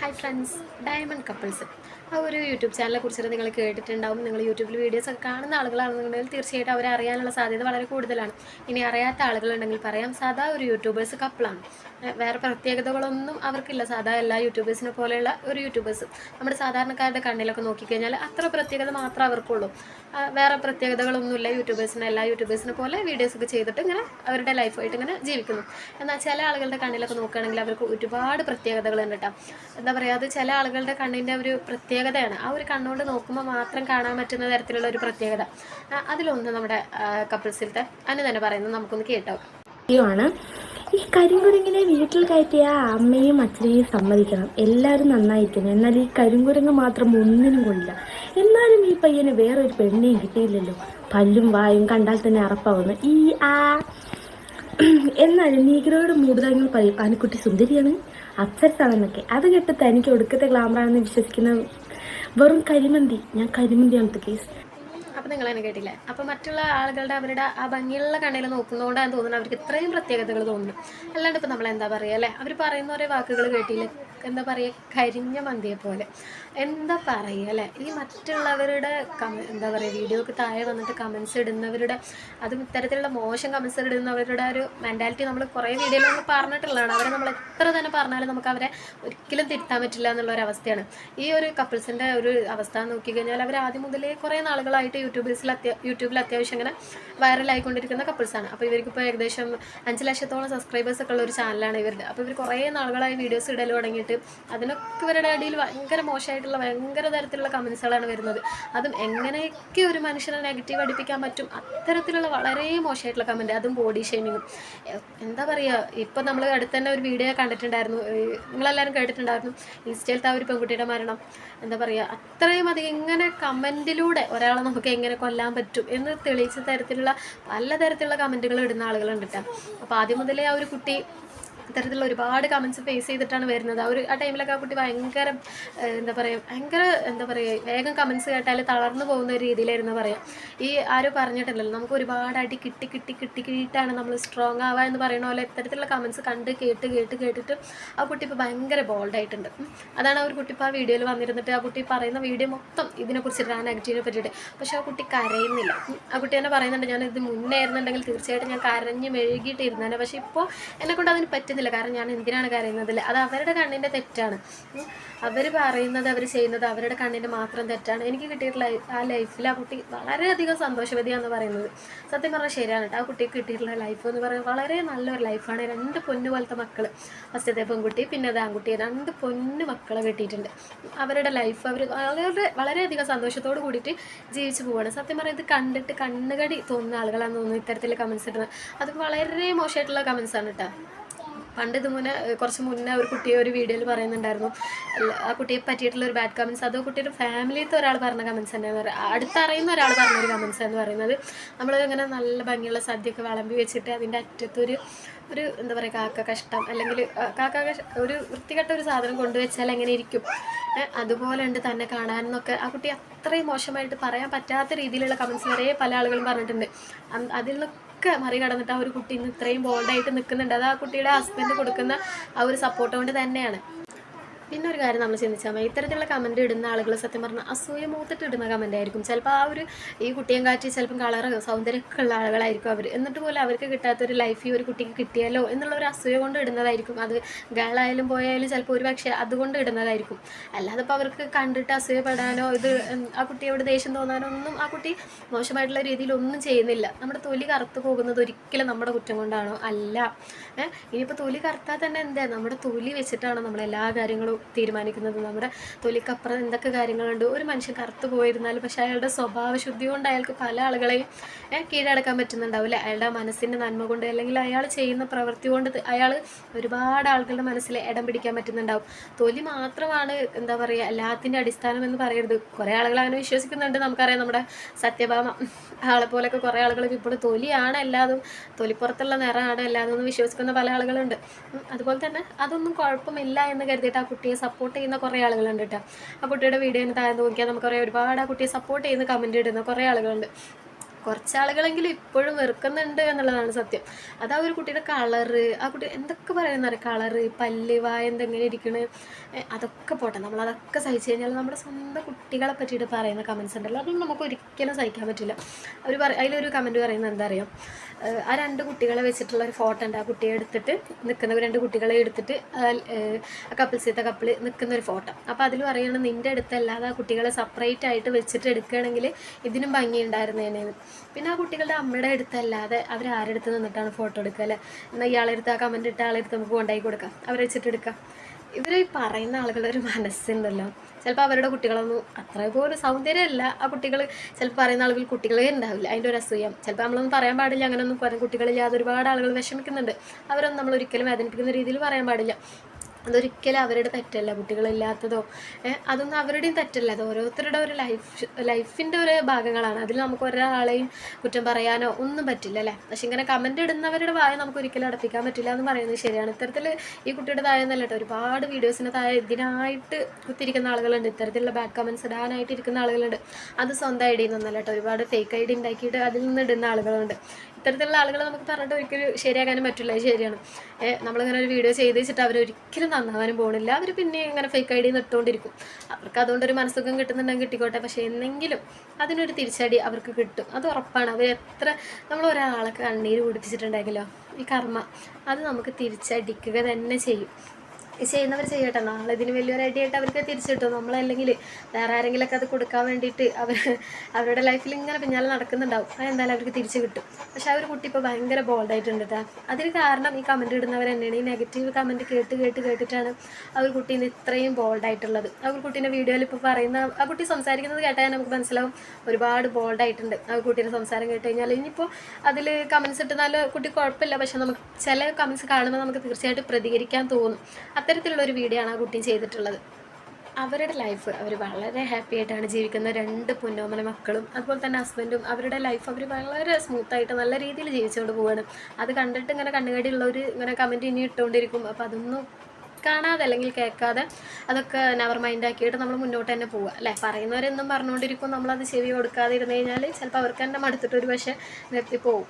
Hi friends, diamond couples ആ ഒരു YouTube ചാനലിനെ കുറിച്ചിട്ട് നിങ്ങൾ കേട്ടിട്ടുണ്ടാവും. നിങ്ങൾ യൂട്യൂബിൽ വീഡിയോസ് ഒക്കെ കാണുന്ന ആളുകളാണെന്നുണ്ടെങ്കിൽ തീർച്ചയായിട്ടും അവരെ അറിയാനുള്ള സാധ്യത വളരെ കൂടുതലാണ്. ഇനി അറിയാത്ത ആളുകളുണ്ടെങ്കിൽ പറയാം, സാധാ ഒരു യൂട്യൂബേഴ്സ് കപ്പിളാണ്. വേറെ പ്രത്യേകതകളൊന്നും അവർക്കില്ല. സാധാ എല്ലാ യൂട്യൂബേഴ്സിനെ പോലെയുള്ള ഒരു യൂട്യൂബേഴ്സ് നമ്മുടെ സാധാരണക്കാരുടെ കണ്ണിലൊക്കെ നോക്കിക്കഴിഞ്ഞാൽ അത്ര പ്രത്യേകത മാത്രമേ അവർക്കുള്ളൂ. വേറെ പ്രത്യേകതകളൊന്നുമില്ല. എല്ലാ യൂട്യൂബേഴ്സിനെ പോലെ വീഡിയോസൊക്കെ ചെയ്തിട്ട് ഇങ്ങനെ അവരുടെ ലൈഫായിട്ട് ഇങ്ങനെ ജീവിക്കുന്നു. എന്നാൽ ചില ആളുകളുടെ കണ്ണിലൊക്കെ നോക്കുകയാണെങ്കിൽ അവർക്ക് ഒരുപാട് പ്രത്യേകതകളുണ്ട് കേട്ടോ. എന്താ പറയുക, അത് ചില ആളുകളുടെ കണ്ണിൻ്റെ ഒരു പ്രത്യേകതയാണ്. ആ ഒരു കണ്ണുകൊണ്ട് നോക്കുമ്പോൾ മാത്രം കാണാൻ പറ്റുന്ന തരത്തിലുള്ള ഒരു പ്രത്യേകത. അതിലൊന്ന് നമ്മുടെ കപ്പിൾസിലത്തെ അനു തന്നെ പറയുന്നത് നമുക്കൊന്ന് കേട്ടോ. ാണ് ഈ കരിങ്കുരങ്ങിനെ വീട്ടിൽ കയറ്റിയ അമ്മയും അച്ഛനെയും സമ്മതിക്കണം. എല്ലാവരും നന്നായിരിക്കുന്നു. എന്നാൽ ഈ കരിങ്കുരങ്ങ് മാത്രം ഒന്നിനും കൊള്ളില്ല. എന്നാലും ഈ പയ്യന് വേറൊരു പെണ്ണിനെയും കിട്ടിയില്ലല്ലോ. പല്ലും വായും കണ്ടാൽ തന്നെ അറപ്പാവുന്നു. എന്നാലും നീഗ്രോയുടെ മൂടുതാങ്ങൾ പറയും ആനക്കുട്ടി സുന്ദരിയാണ്, അപ്സരസാണെന്നൊക്കെ. അത് കേട്ട് തനിക്ക് ഒടുക്കത്തെ ഗ്ലാമറാണെന്ന് വിശ്വസിക്കുന്ന വെറും കരിമന്തി. ഞാൻ കരിമന്തിയാണത്തെ കേസ്. അപ്പം നിങ്ങൾ തന്നെ കേട്ടില്ലേ. അപ്പം മറ്റുള്ള ആളുകളുടെ അവരുടെ ആ ഭംഗിയുള്ള കണ്ണിൽ നോക്കുന്നതുകൊണ്ടാണ് തോന്നുന്നത് അവർക്ക് ഇത്രയും പ്രത്യേകതകൾ തോന്നുന്നു. അല്ലാണ്ട് ഇപ്പം നമ്മൾ എന്താ പറയുക അല്ലേ, അവർ പറയുന്ന ഓരോ വാക്കുകൾ കേട്ടില്ലേ, എന്താ പറയുക, കരിഞ്ഞ മന്തിയെ പോലെ. എന്താ പറയുക അല്ലേ, ഈ മറ്റുള്ളവരുടെ എന്താ പറയുക വീഡിയോക്ക് താഴെ വന്നിട്ട് കമൻസ് ഇടുന്നവരുടെ, അതും ഇത്തരത്തിലുള്ള മോശം കമൻസ് ഇടുന്നവരുടെ ഒരു മെൻറ്റാലിറ്റി നമ്മൾ കുറേ വീഡിയോയിൽ നമ്മൾ പറഞ്ഞിട്ടുള്ളതാണ്. അവരെ നമ്മൾ എത്ര തന്നെ പറഞ്ഞാലും നമുക്ക് അവരെ ഒരിക്കലും തിരുത്താൻ പറ്റില്ല എന്നുള്ളൊരവസ്ഥയാണ്. ഈ ഒരു കപ്പിൾസിൻ്റെ ഒരു അവസ്ഥ നോക്കിക്കഴിഞ്ഞാൽ അവർ ആദ്യം മുതലേ കുറേ നാളുകളായിട്ട് യൂട്യൂബിൽ അത്യാവശ്യം ഇങ്ങനെ വൈറലായിക്കൊണ്ടിരിക്കുന്ന കപ്പിൾസാണ്. അപ്പോൾ ഇവർക്കിപ്പോൾ ഏകദേശം 5 ലക്ഷത്തോളം സബ്സ്ക്രൈബേഴ്സൊക്കെ ഉള്ള ഒരു ചാനലാണ് ഇവരുടെ. അപ്പോൾ ഇവർ കുറേ നാളുകളായി വീഡിയോസ് ഇടൽ തുടങ്ങിയിട്ട് അതിനൊക്കെ ഇവരുടെ അടിയിൽ ഭയങ്കര മോശമായിട്ടുള്ള ഭയങ്കര തരത്തിലുള്ള കമൻസുകളാണ് വരുന്നത്. അതും എങ്ങനെയൊക്കെ ഒരു മനുഷ്യനെ നെഗറ്റീവ് അടിപ്പിക്കാൻ പറ്റും, അത്തരത്തിലുള്ള വളരെ മോശമായിട്ടുള്ള കമൻറ്റ്, അതും ബോഡി ഷെയ്മിങ്ങും. എന്താ പറയുക, ഇപ്പോൾ നമ്മൾ അടുത്ത് തന്നെ ഒരു വീഡിയോ കണ്ടിട്ടുണ്ടായിരുന്നു, നിങ്ങളെല്ലാവരും കേട്ടിട്ടുണ്ടായിരുന്നു, ഇൻസ്റ്റയിലത്തെ ആ ഒരു പെൺകുട്ടിയുടെ മരണം. എന്താ പറയുക, അത്രയും അധികം ഇങ്ങനെ കമൻറ്റിലൂടെ ഒരാളെ നമുക്ക് എങ്ങനെ കൊല്ലാൻ പറ്റും എന്ന് തെളിയിച്ച തരത്തിലുള്ള പലതരത്തിലുള്ള കമൻറ്റുകൾ ഇടുന്ന ആളുകളുണ്ട് കേട്ടോ. അപ്പോൾ ആദ്യം മുതലേ ആ ഒരു കുട്ടി ഇത്തരത്തിലുള്ള ഒരുപാട് കമൻസ് ഫേസ് ചെയ്തിട്ടാണ് വരുന്നത്. ആ ടൈമിലൊക്കെ ആ കുട്ടി ഭയങ്കര എന്താ പറയുക വേഗം കമൻസ് കേട്ടാൽ തളർന്നു പോകുന്ന ഒരു രീതിയിലായിരുന്നു പറയാം. ഈ ആരും പറഞ്ഞിട്ടില്ലല്ലോ, നമുക്ക് ഒരുപാട് അടി കിട്ടിയിട്ടാണ് നമ്മൾ സ്ട്രോങ് ആവുക എന്ന് പറയുന്ന പോലെ ഇത്തരത്തിലുള്ള കമൻസ് കേട്ടിട്ട് ആ കുട്ടി ഇപ്പോൾ ഭയങ്കര ബോൾഡായിട്ടുണ്ട്. അതാണ് ആ ഒരു കുട്ടി ഇപ്പോൾ ആ വീഡിയോയിൽ വന്നിരുന്നിട്ട് ആ കുട്ടി പറയുന്ന വീഡിയോ മൊത്തം ഇതിനെക്കുറിച്ചിട്ട്, ആ നെഗറ്റീവിനെ പറ്റിയിട്ട്. പക്ഷേ ആ കുട്ടി കരയുന്നില്ല. ആ കുട്ടി തന്നെ പറയുന്നുണ്ട്, ഞാൻ ഇത് മുന്നേ ആയിരുന്നുണ്ടെങ്കിൽ തീർച്ചയായിട്ടും ഞാൻ കരഞ്ഞ് മെഴുകിയിട്ടിരുന്നേനെ. പക്ഷേ ഇപ്പോൾ എന്നെക്കൊണ്ട് അതിന് പറ്റുന്നില്ല. കാരണം ഞാൻ എന്തിനാണ് കരയുന്നതില്ല, അത് അവരുടെ കണ്ണിൻ്റെ തെറ്റാണ്. അവർ പറയുന്നത് അവർ ചെയ്യുന്നത് അവരുടെ കണ്ണിൻ്റെ മാത്രം തെറ്റാണ്. എനിക്ക് കിട്ടിയിട്ടുള്ള ആ ലൈഫിൽ ആ കുട്ടി വളരെയധികം സന്തോഷവതിയാണെന്ന് പറയുന്നത് സത്യം പറഞ്ഞാൽ ശരിയാണ് കേട്ടോ. ആ കുട്ടിക്ക് കിട്ടിയിട്ടുള്ള ലൈഫ് എന്ന് പറയുന്നത് വളരെ നല്ലൊരു ലൈഫാണ്. 2 പൊന്നു പോലത്തെ മക്കൾ, ഫസ്റ്റത്തെ പെൺകുട്ടി പിന്നെ അത് ആൺകുട്ടി, 2 പൊന്നു മക്കളെ കിട്ടിയിട്ടുണ്ട്. അവരുടെ ലൈഫ് അവർ വളരെയധികം സന്തോഷത്തോട് കൂടിയിട്ട് ജീവിച്ചു പോവുകയാണ്. സത്യം പറഞ്ഞാൽ ഇത് കണ്ടിട്ട് കണ്ണുകടി തോന്നുന്ന ആളുകളാണെന്ന് തോന്നുന്നു ഇത്തരത്തിൽ കമൻസ് ഇടുന്നത്. അത് വളരെ മോശമായിട്ടുള്ള കമൻസാണ് കേട്ടോ. കുറച്ച് മുന്നേ ഒരു കുട്ടിയെ ഒരു വീഡിയോയിൽ പറയുന്നുണ്ടായിരുന്നു, ആ കുട്ടിയെ പറ്റിയിട്ടുള്ള ഒരു ബാഡ് കമൻസ്, അതോ കുട്ടിയുടെ ഫാമിലിയിലത്തെ ഒരാൾ പറഞ്ഞ കമൻസ് തന്നെ അടുത്തറിയുന്ന ഒരാൾ പറഞ്ഞൊരു കമൻസ് എന്ന് പറയുന്നത്, നമ്മളിങ്ങനെ നല്ല ഭംഗിയുള്ള സദ്യയൊക്കെ വിളമ്പി വെച്ചിട്ട് അതിൻ്റെ അറ്റത്തൊരു എന്താ പറയുക കാക്ക കഷ്ടം, അല്ലെങ്കിൽ ഒരു വൃത്തികെട്ട ഒരു സാധനം കൊണ്ടുവച്ചാൽ എങ്ങനെ ഇരിക്കും, അതുപോലെ ഉണ്ട് തന്നെ കാണാനെന്നൊക്കെ ആ കുട്ടി അത്രയും മോശമായിട്ട് പറയാൻ പറ്റാത്ത രീതിയിലുള്ള കമൻസ് വരെ പല ആളുകളും പറഞ്ഞിട്ടുണ്ട്. അതിൽ നിന്നൊക്കെ മറികടന്നിട്ട് ആ ഒരു കുട്ടി ഇന്ന് ഇത്രയും ബോൾഡായിട്ട് നിൽക്കുന്നുണ്ട്. അത് ആ കുട്ടിയുടെ ഹസ്ബൻഡ് കൊടുക്കുന്ന ആ ഒരു സപ്പോർട്ട് കൊണ്ട് തന്നെയാണ്. പിന്നെ ഒരു കാര്യം നമ്മൾ ചിന്തിച്ചാൽ മതി, ഇത്തരത്തിലുള്ള കമൻറ്റ് ഇടുന്ന ആളുകൾ സത്യം പറഞ്ഞാൽ അസൂയ മൂത്തിട്ട് ഇടുന്ന കമൻ്റ് ആയിരിക്കും. ചിലപ്പോൾ ആ ഒരു ഈ കുട്ടിയും കാറ്റി ചിലപ്പം കളറ് സൗന്ദര്യമൊക്കെ ഉള്ള ആളുകളായിരിക്കും അവർ. എന്നിട്ട് പോലും അവർക്ക് കിട്ടാത്തൊരു ലൈഫ് ഈ ഒരു കുട്ടിക്ക് കിട്ടിയാലോ എന്നുള്ള ഒരു അസൂയ കൊണ്ട് ഇടുന്നതായിരിക്കും. അത് ഗേളായാലും ബോയായാലും ചിലപ്പോൾ ഒരു പക്ഷേ അതുകൊണ്ട് ഇടുന്നതായിരിക്കും. അല്ലാതെ ഇപ്പോൾ അവർക്ക് കണ്ടിട്ട് അസൂയപ്പെടാനോ ആ കുട്ടിയോട് ദേഷ്യം തോന്നാനോ ഒന്നും ആ കുട്ടി മോശമായിട്ടുള്ള രീതിയിൽ ഒന്നും ചെയ്യുന്നില്ല. നമ്മുടെ തൊലി കറുത്ത് പോകുന്നത് ഒരിക്കലും നമ്മുടെ കുറ്റം കൊണ്ടാണോ? അല്ല. ഇനിയിപ്പോൾ തൊലി കറുത്താൽ തന്നെ എന്താ, നമ്മുടെ തൊലി വെച്ചിട്ടാണ് നമ്മളെല്ലാ കാര്യങ്ങളും തീരുമാനിക്കുന്നത്. നമ്മുടെ തൊലിക്കപ്പുറം എന്തൊക്കെ കാര്യങ്ങളുണ്ട്. ഒരു മനുഷ്യൻ കറുത്തു പോയിരുന്നാലും പക്ഷേ അയാളുടെ സ്വഭാവശുദ്ധി കൊണ്ട് അയാൾക്ക് പല ആളുകളെയും കീഴടക്കാൻ പറ്റുന്നുണ്ടാവില്ല. അയാളുടെ മനസ്സിൻ്റെ നന്മ കൊണ്ട്, അല്ലെങ്കിൽ അയാൾ ചെയ്യുന്ന പ്രവൃത്തി കൊണ്ട് അയാൾ ഒരുപാട് ആളുകളുടെ മനസ്സിൽ ഇടം പിടിക്കാൻ പറ്റുന്നുണ്ടാവും. തൊലി മാത്രമാണ് എന്താ പറയുക എല്ലാത്തിൻ്റെ അടിസ്ഥാനം എന്ന് പറയരുത്. കുറേ ആളുകൾ അങ്ങനെ വിശ്വസിക്കുന്നുണ്ട്. നമുക്കറിയാം, നമ്മുടെ സത്യഭാമ ആളെ പോലെയൊക്കെ കുറേ ആളുകൾ ഇപ്പോൾ തൊലിയാണ് എല്ലാതും, തൊലിപ്പുറത്തുള്ള നിറമാണ് എല്ലാതും എന്ന് വിശ്വസിക്കുന്ന പല ആളുകളുണ്ട്. അതുപോലെ തന്നെ അതൊന്നും കുഴപ്പമില്ല എന്ന് കരുതിയിട്ട് ആ കുട്ടിയെ സപ്പോർട്ട് ചെയ്യുന്ന കുറേ ആളുകളുണ്ട് കേട്ടോ. ആ കുട്ടിയുടെ വീഡിയോന് താഴെ നോക്കിയാൽ നമുക്കറിയാം ഒരുപാട് ആ കുട്ടിയെ സപ്പോർട്ട് ചെയ്യുന്ന കമൻറ്റ് ഇടുന്ന കുറേ ആളുകളുണ്ട്. കുറച്ച് ആളുകളെങ്കിലും ഇപ്പോഴും വെറുക്കുന്നുണ്ട് എന്നുള്ളതാണ് സത്യം. അത് ആ ഒരു കുട്ടിയുടെ കളറ്, ആ കുട്ടി എന്തൊക്കെ പറയുന്നറിയാം, കളറ്, പല്ല്, വായ എന്തെങ്ങനെ ഇരിക്കണ്, അതൊക്കെ പോട്ടെ, നമ്മളതൊക്കെ സഹിച്ചു കഴിഞ്ഞാൽ നമ്മുടെ സ്വന്തം കുട്ടികളെ പറ്റിയിട്ട് പറയുന്ന കമൻസ് ഉണ്ടല്ലോ, അതൊന്നും നമുക്ക് ഒരിക്കലും സഹിക്കാൻ പറ്റില്ല. അതിലൊരു കമൻറ്റ് പറയുന്നത് എന്താ അറിയാം, ആ 2 കുട്ടികളെ വെച്ചിട്ടുള്ള ഒരു ഫോട്ടോ ഉണ്ട്. ആ കുട്ടിയെ എടുത്തിട്ട് നിൽക്കുന്ന 2 കുട്ടികളെ എടുത്തിട്ട് കപ്പിൾസിത്തെ കപ്പിൾ നിൽക്കുന്ന ഒരു ഫോട്ടോ. അപ്പോൾ അതിൽ പറയുന്നത്, നിൻ്റെ അടുത്തല്ലാതെ ആ കുട്ടികളെ സെപ്പറേറ്റ് ആയിട്ട് വെച്ചിട്ട് എടുക്കുകയാണെങ്കിൽ ഇതിനും ഭംഗി ഉണ്ടായിരുന്നേനേന്ന്. പിന്നെ ആ കുട്ടികളുടെ അമ്മയുടെ അടുത്തല്ലാതെ അവരാരുടെ അടുത്ത് നിന്നിട്ടാണ് ഫോട്ടോ എടുക്കുക അല്ലേ? എന്നാൽ ഇയാളെ അടുത്ത് ആ കമൻറ്റ് ഇട്ട ആളെ അടുത്ത് നമുക്ക് കൊണ്ടായി കൊടുക്കാം, അവരെ വെച്ചിട്ട് എടുക്കാം. ഇവർ ഈ പറയുന്ന ആളുകളുടെ ഒരു മനസ്സുണ്ടല്ലോ, ചിലപ്പോൾ അവരുടെ കുട്ടികളൊന്നും അത്ര പോലും സൗന്ദര്യമല്ല ആ കുട്ടികൾ, ചിലപ്പോൾ പറയുന്ന ആളുകൾ കുട്ടികളേ ഉണ്ടാവില്ല, അതിൻ്റെ ഒരു അസൂയം. ചിലപ്പോൾ നമ്മളൊന്നും പറയാൻ പാടില്ല, അങ്ങനെയൊന്നും പറയാൻ കുട്ടികളില്ലാതെ ഒരുപാട് ആളുകൾ വിഷമിക്കുന്നുണ്ട്. അവരൊന്നും നമ്മൾ ഒരിക്കലും വേദനിപ്പിക്കുന്ന രീതിയിൽ പറയാൻ പാടില്ല. അതൊരിക്കലും അവരുടെ തെറ്റല്ല, കുട്ടികളില്ലാത്തതോ അതൊന്നും അവരുടെയും തെറ്റല്ല. അത് ഓരോരുത്തരുടെ ഒരു ലൈഫിൻ്റെ ഒരു ഭാഗങ്ങളാണ്. അതിൽ നമുക്ക് ഒരാളെയും കുറ്റം പറയാനോ ഒന്നും പറ്റില്ല അല്ലേ? പക്ഷെ ഇങ്ങനെ കമൻ്റ് ഇടുന്നവരുടെ വായ നമുക്ക് ഒരിക്കലും അടപ്പിക്കാൻ പറ്റില്ല എന്ന് പറയുന്നത് ശരിയാണ്. ഇത്തരത്തിൽ ഈ കുട്ടിയുടെ താഴെ എന്നല്ല കേട്ടോ, ഒരുപാട് വീഡിയോസിന് താഴെ ഇതിനായിട്ട് കുത്തിരിക്കുന്ന ആളുകളുണ്ട്, ഇത്തരത്തിലുള്ള ബാഡ് കമൻറ്റ്സ് ഇടാനായിട്ട് ഇരിക്കുന്ന ആളുകളുണ്ട്. അത് സ്വന്തം ഐ ഡിയിൽ നിന്നല്ല കേട്ടോ, ഒരുപാട് ഫേക്ക് ഐ ഡി ഉണ്ടാക്കിയിട്ട് അതിൽ നിന്ന് ഇടുന്ന ആളുകളുണ്ട്. ഇത്തരത്തിലുള്ള ആളുകളെ നമുക്ക് പറഞ്ഞിട്ട് ഒരിക്കലും ശരിയാക്കാനും പറ്റില്ല, അത് ശരിയാണ്. നമ്മളിങ്ങനെ ഒരു വീഡിയോ ചെയ്ത് വെച്ചിട്ട് അവരൊരിക്കലും നന്നാവാനും പോകുന്നില്ല, അവർ പിന്നെ ഇങ്ങനെ ഫേക്ക് ഐ ഡി ഇട്ടുകൊണ്ടിരിക്കും. അവർക്ക് അതുകൊണ്ടൊരു മനസ്സുഖം കിട്ടുന്നുണ്ടെങ്കിൽ കിട്ടിക്കോട്ടെ, പക്ഷേ എന്നെങ്കിലും അതിനൊരു തിരിച്ചടി അവർക്ക് കിട്ടും, അത് ഉറപ്പാണ്. അവർ എത്ര നമ്മൾ ഒരാളെ കണ്ണീര് കുടിപ്പിച്ചിട്ടുണ്ടെങ്കിലോ ഈ കർമ്മ അത് നമുക്ക് തിരിച്ചടിക്കുക തന്നെ ചെയ്യും. ചെയ്യുന്നവർ ചെയ്യട്ടെ, നാളെ ഇതിന് വലിയൊരു ഐഡിയായിട്ട് അവർക്ക് തിരിച്ചു കിട്ടും. നമ്മളല്ലെങ്കിൽ വേറെ ആരെങ്കിലുമൊക്കെ അത് കൊടുക്കാൻ വേണ്ടിയിട്ട് അവരുടെ ലൈഫിൽ ഇങ്ങനെ പിന്നാലെ നടക്കുന്നുണ്ടാവും, അതെന്തായാലും അവർക്ക് തിരിച്ചു കിട്ടും. പക്ഷെ ആ ഒരു കുട്ടി ഇപ്പോൾ ഭയങ്കര ബോൾഡായിട്ടുണ്ട് കേട്ടോ. അതിന് കാരണം ഈ കമൻറ്റ് ഇടുന്നവർ തന്നെയാണ്. ഈ നെഗറ്റീവ് കമൻറ്റ് കേട്ടിട്ടാണ് ആ ഒരു കുട്ടി ഇന്ന് ഇത്രയും ബോൾഡായിട്ടുള്ളത്. ആ ഒരു കുട്ടീൻ്റെ വീഡിയോയിൽ ഇപ്പോൾ പറയുന്ന ആ കുട്ടി സംസാരിക്കുന്നത് കേട്ടാൽ നമുക്ക് മനസ്സിലാവും ഒരുപാട് ബോൾഡായിട്ടുണ്ട് ആ കുട്ടീൻ്റെ സംസാരം കേട്ട് കഴിഞ്ഞാൽ. ഇനിയിപ്പോൾ അതിൽ കമൻസ് ഇട്ടുന്നാൽ കുട്ടി കുഴപ്പമില്ല, പക്ഷെ നമുക്ക് ചില കമൻസ് കാണുമ്പോൾ നമുക്ക് തീർച്ചയായിട്ടും പ്രതികരിക്കാൻ തോന്നും. അത്തരത്തിലുള്ളൊരു വീഡിയോ ആണ് ആ കുട്ടി ചെയ്തിട്ടുള്ളത്. അവരുടെ ലൈഫ് അവർ വളരെ ഹാപ്പി ആയിട്ടാണ് ജീവിക്കുന്ന 2 പൊന്നോമന മക്കളും അതുപോലെ തന്നെ ഹസ്ബൻഡും. അവരുടെ ലൈഫ് അവർ വളരെ സ്മൂത്തായിട്ട് നല്ല രീതിയിൽ ജീവിച്ചുകൊണ്ട് പോവുകയാണ്. അത് കണ്ടിട്ട് ഇങ്ങനെ കണ്ണുകടിയുള്ളവർ ഇങ്ങനെ കമൻറ്റ് ഇനി ഇട്ടുകൊണ്ടിരിക്കും. അപ്പോൾ അതൊന്നും കാണാതെ അല്ലെങ്കിൽ കേൾക്കാതെ അതൊക്കെ നെവർ മൈൻഡ് ആക്കിയിട്ട് നമ്മൾ മുന്നോട്ട് തന്നെ പോവുക അല്ലേ? പറയുന്നവരെന്നും പറഞ്ഞുകൊണ്ടിരിക്കും, നമ്മളത് ചെവി കൊടുക്കാതെ ഇരുന്ന് കഴിഞ്ഞാൽ ചിലപ്പോൾ അവർക്ക് തന്നെ മടുത്തിട്ടൊരു പക്ഷേ നിർത്തിപ്പോവും.